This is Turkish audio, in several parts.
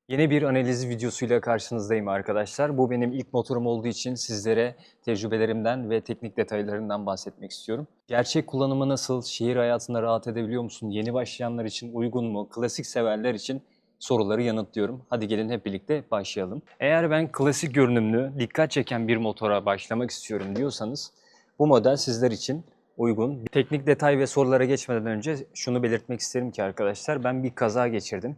Yeni bir analiz videosuyla karşınızdayım arkadaşlar. Bu benim ilk motorum olduğu için sizlere tecrübelerimden ve teknik detaylarından bahsetmek istiyorum. Gerçek kullanımı nasıl, şehir hayatında rahat edebiliyor musun, yeni başlayanlar için uygun mu, klasik severler için soruları yanıtlıyorum. Hadi gelin hep birlikte başlayalım. Eğer ben klasik görünümlü, dikkat çeken bir motora başlamak istiyorum diyorsanız bu model sizler için uygun. Teknik detay ve sorulara geçmeden önce şunu belirtmek isterim ki arkadaşlar, ben bir kaza geçirdim.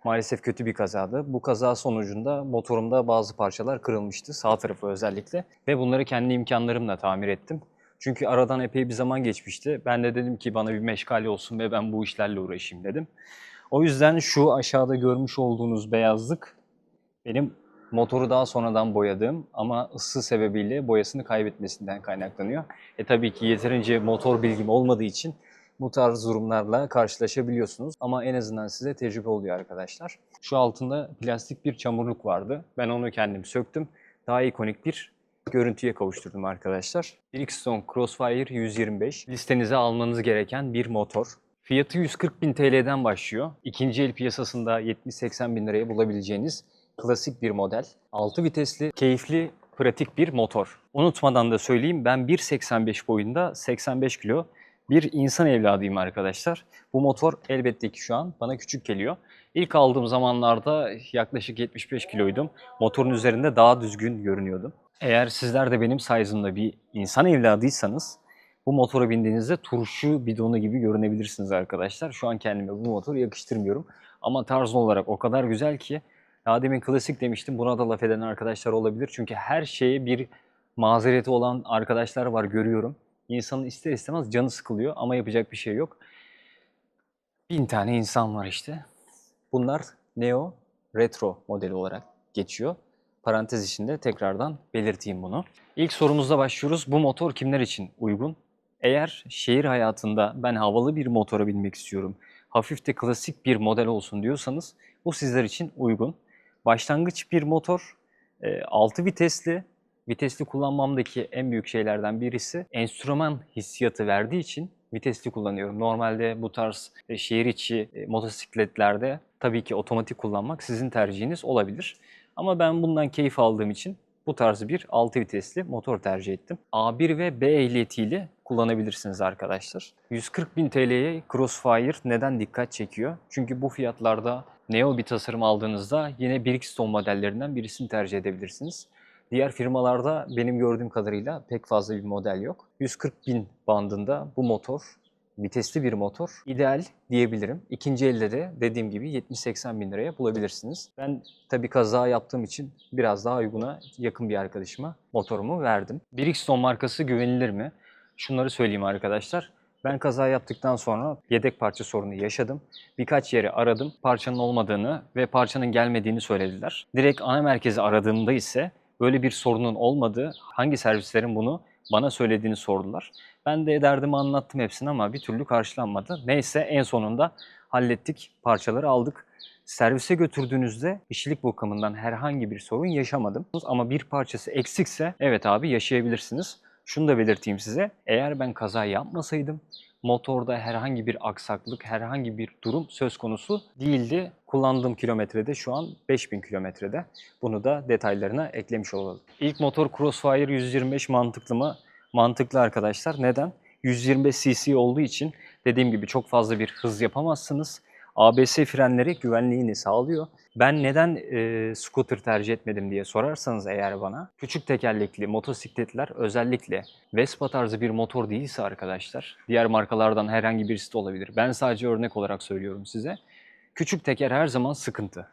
Maalesef kötü bir kazadı. Bu kaza sonucunda motorumda bazı parçalar kırılmıştı. Sağ tarafı özellikle. Ve bunları kendi imkanlarımla tamir ettim. Çünkü aradan epey bir zaman geçmişti. Ben de dedim ki bana bir meşgale olsun ve ben bu işlerle uğraşayım dedim. O yüzden şu aşağıda görmüş olduğunuz beyazlık benim motoru daha sonradan boyadığım ama ısı sebebiyle boyasını kaybetmesinden kaynaklanıyor. Tabii ki yeterince motor bilgim olmadığı için bu tarz durumlarla karşılaşabiliyorsunuz. Ama en azından size tecrübe oluyor arkadaşlar. Şu altında plastik bir çamurluk vardı. Ben onu kendim söktüm. Daha ikonik bir görüntüye kavuşturdum arkadaşlar. Bridgestone Crossfire 125 listenize almanız gereken bir motor. Fiyatı 140.000 TL'den başlıyor. İkinci el piyasasında 70-80 bin liraya bulabileceğiniz klasik bir model. 6 vitesli, keyifli, pratik bir motor. Unutmadan da söyleyeyim, ben 1.85 boyunda 85 kilo bir insan evladıyım arkadaşlar. Bu motor elbette ki şu an bana küçük geliyor. İlk aldığım zamanlarda yaklaşık 75 kiloydum. Motorun üzerinde daha düzgün görünüyordum. Eğer sizler de benim size'ımda bir insan evladıysanız bu motora bindiğinizde turşu bidonu gibi görünebilirsiniz arkadaşlar. Şu an kendime bu motoru yakıştırmıyorum. Ama tarz olarak o kadar güzel ki, daha demin klasik demiştim, buna da laf eden arkadaşlar olabilir. Çünkü her şeye bir mazereti olan arkadaşlar var, görüyorum. İnsanın ister istemez canı sıkılıyor ama yapacak bir şey yok. 1000 tane insan var işte. Bunlar Neo Retro modeli olarak geçiyor. Parantez içinde tekrardan belirteyim bunu. İlk sorumuzla başlıyoruz. Bu motor kimler için uygun? Eğer şehir hayatında ben havalı bir motora binmek istiyorum, hafif de klasik bir model olsun diyorsanız bu sizler için uygun. Başlangıç bir motor, 6 vitesli. Vitesli kullanmamdaki en büyük şeylerden birisi enstrüman hissiyatı verdiği için vitesli kullanıyorum. Normalde bu tarz şehir içi motosikletlerde tabii ki otomatik kullanmak sizin tercihiniz olabilir. Ama ben bundan keyif aldığım için bu tarz bir 6 vitesli motor tercih ettim. A1 ve B ehliyetiyle kullanabilirsiniz arkadaşlar. 140.000 TL'ye Crossfire neden dikkat çekiyor? Çünkü bu fiyatlarda Neo bir tasarım aldığınızda yine Bridgestone modellerinden birisini tercih edebilirsiniz. Diğer firmalarda benim gördüğüm kadarıyla pek fazla bir model yok. 140.000 bandında bu motor, vitesli bir motor, ideal diyebilirim. İkinci elde de dediğim gibi 70-80 bin liraya bulabilirsiniz. Ben tabii kaza yaptığım için biraz daha uyguna yakın bir arkadaşıma motorumu verdim. Bridgestone markası güvenilir mi? Şunları söyleyeyim arkadaşlar. Ben kaza yaptıktan sonra yedek parça sorunu yaşadım. Birkaç yeri aradım. Parçanın olmadığını ve parçanın gelmediğini söylediler. Direkt ana merkezi aradığımda ise böyle bir sorunun olmadığı, hangi servislerin bunu bana söylediğini sordular. Ben de derdimi anlattım hepsini ama bir türlü karşılanmadı. Neyse en sonunda hallettik, parçaları aldık. Servise götürdüğünüzde işçilik bakımından herhangi bir sorun yaşamadım. Ama bir parçası eksikse evet abi yaşayabilirsiniz. Şunu da belirteyim size. Eğer ben kaza yapmasaydım motorda herhangi bir aksaklık, herhangi bir durum söz konusu değildi. Kullandığım kilometrede şu an 5000 kilometrede. Bunu da detaylarına eklemiş olalım. İlk motor Crossfire 125 mantıklı mı? Mantıklı arkadaşlar. Neden? 125 cc olduğu için dediğim gibi çok fazla bir hız yapamazsınız. ABS frenleri güvenliğini sağlıyor. Ben neden scooter tercih etmedim diye sorarsanız eğer bana, küçük tekerlekli motosikletler özellikle Vespa tarzı bir motor değilse arkadaşlar, diğer markalardan herhangi birisi de olabilir. Ben sadece örnek olarak söylüyorum size. Küçük teker her zaman sıkıntı.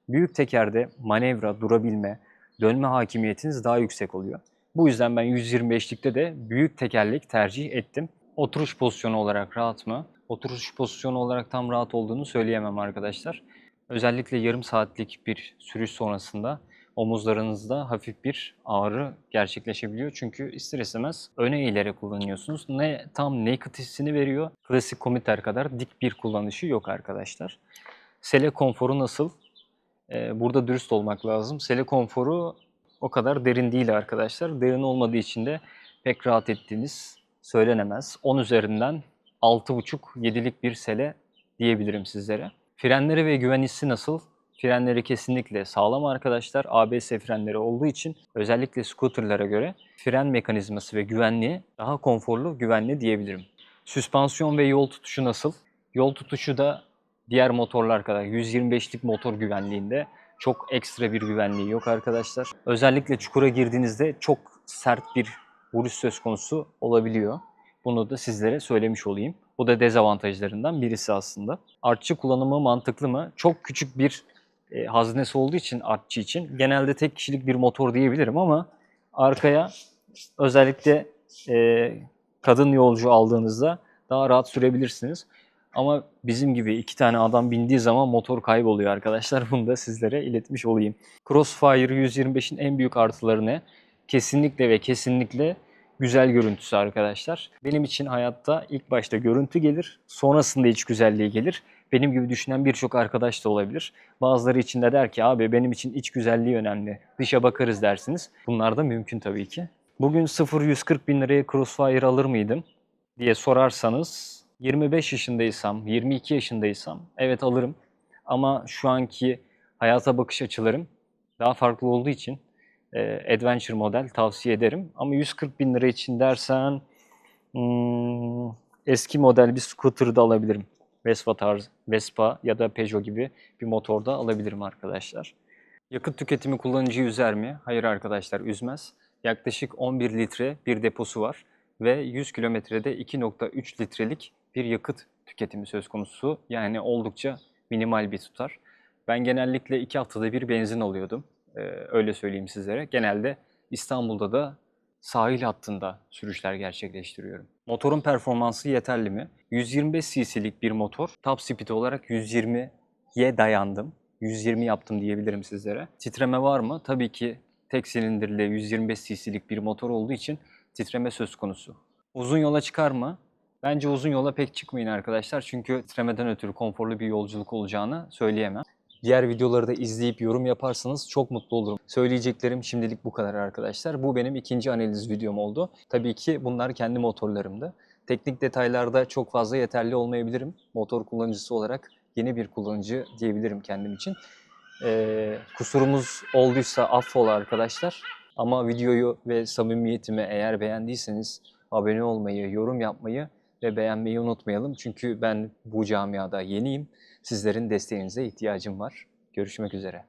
Büyük tekerde manevra, durabilme, dönme hakimiyetiniz daha yüksek oluyor. Bu yüzden ben 125'likte de büyük tekerlek tercih ettim. Oturuş pozisyonu olarak rahat mı? Oturuş pozisyonu olarak tam rahat olduğunu söyleyemem arkadaşlar. Özellikle yarım saatlik bir sürüş sonrasında omuzlarınızda hafif bir ağrı gerçekleşebiliyor. Çünkü ister istemez öne eğilerek kullanıyorsunuz. Ne tam naked hissini veriyor, klasik komiter kadar dik bir kullanışı yok arkadaşlar. Sele konforu nasıl? Burada dürüst olmak lazım. Sele konforu o kadar derin değil arkadaşlar. Derin olmadığı için de pek rahat ettiğiniz söylenemez. 10 üzerinden 6,5-7'lik bir sele diyebilirim sizlere. Frenleri ve güven hissi nasıl? Frenleri kesinlikle sağlam arkadaşlar. ABS frenleri olduğu için özellikle scooterlara göre fren mekanizması ve güvenliği daha konforlu, güvenli diyebilirim. Süspansiyon ve yol tutuşu nasıl? Yol tutuşu da diğer motorlar kadar 125'lik motor güvenliğinde çok ekstra bir güvenliği yok arkadaşlar. Özellikle çukura girdiğinizde çok sert bir vuruş söz konusu olabiliyor. Bunu da sizlere söylemiş olayım. Bu da dezavantajlarından birisi aslında. Artçı kullanımı mantıklı mı? Çok küçük bir haznesi olduğu için artçı için genelde tek kişilik bir motor diyebilirim ama arkaya özellikle kadın yolcu aldığınızda daha rahat sürebilirsiniz. Ama bizim gibi 2 tane adam bindiği zaman motor kayboluyor arkadaşlar. Bunu da sizlere iletmiş olayım. Crossfire 125'in en büyük artıları ne? Kesinlikle ve kesinlikle güzel görüntüsü arkadaşlar. Benim için hayatta ilk başta görüntü gelir, sonrasında iç güzelliği gelir. Benim gibi düşünen birçok arkadaş da olabilir. Bazıları için de der ki abi benim için iç güzelliği önemli, dışa bakarız dersiniz. Bunlar da mümkün tabii ki. Bugün 0-140 bin liraya Crossfire alır mıydım diye sorarsanız 25 yaşındaysam, 22 yaşındaysam evet alırım. Ama şu anki hayata bakış açılarım daha farklı olduğu için Adventure model tavsiye ederim. Ama 140 bin lira için dersen eski model bir scooter da alabilirim. Vespa ya da Peugeot gibi bir motor da alabilirim arkadaşlar. Yakıt tüketimi kullanıcıyı üzer mi? Hayır arkadaşlar, üzmez. Yaklaşık 11 litre bir deposu var ve 100 kilometrede 2,3 litrelik bir yakıt tüketimi söz konusu. Yani oldukça minimal bir tutar. Ben genellikle 2 haftada bir benzin alıyordum. Öyle söyleyeyim sizlere. Genelde İstanbul'da da sahil hattında sürüşler gerçekleştiriyorum. Motorun performansı yeterli mi? 125 cc'lik bir motor. Top speed olarak 120'ye dayandım. 120 yaptım diyebilirim sizlere. Titreme var mı? Tabii ki tek silindirli 125 cc'lik bir motor olduğu için titreme söz konusu. Uzun yola çıkar mı? Bence uzun yola pek çıkmayın arkadaşlar. Çünkü titremeden ötürü konforlu bir yolculuk olacağını söyleyemem. Diğer videoları da izleyip yorum yaparsanız çok mutlu olurum. Söyleyeceklerim şimdilik bu kadar arkadaşlar. Bu benim ikinci analiz videom oldu. Tabii ki bunlar kendi motorlarımdı. Teknik detaylarda çok fazla yeterli olmayabilirim. Motor kullanıcısı olarak yeni bir kullanıcı diyebilirim kendim için. Kusurumuz olduysa affola arkadaşlar. Ama videoyu ve samimiyetimi eğer beğendiyseniz abone olmayı, yorum yapmayı ve beğenmeyi unutmayalım. Çünkü ben bu camiada yeniyim. Sizlerin desteğinize ihtiyacım var. Görüşmek üzere.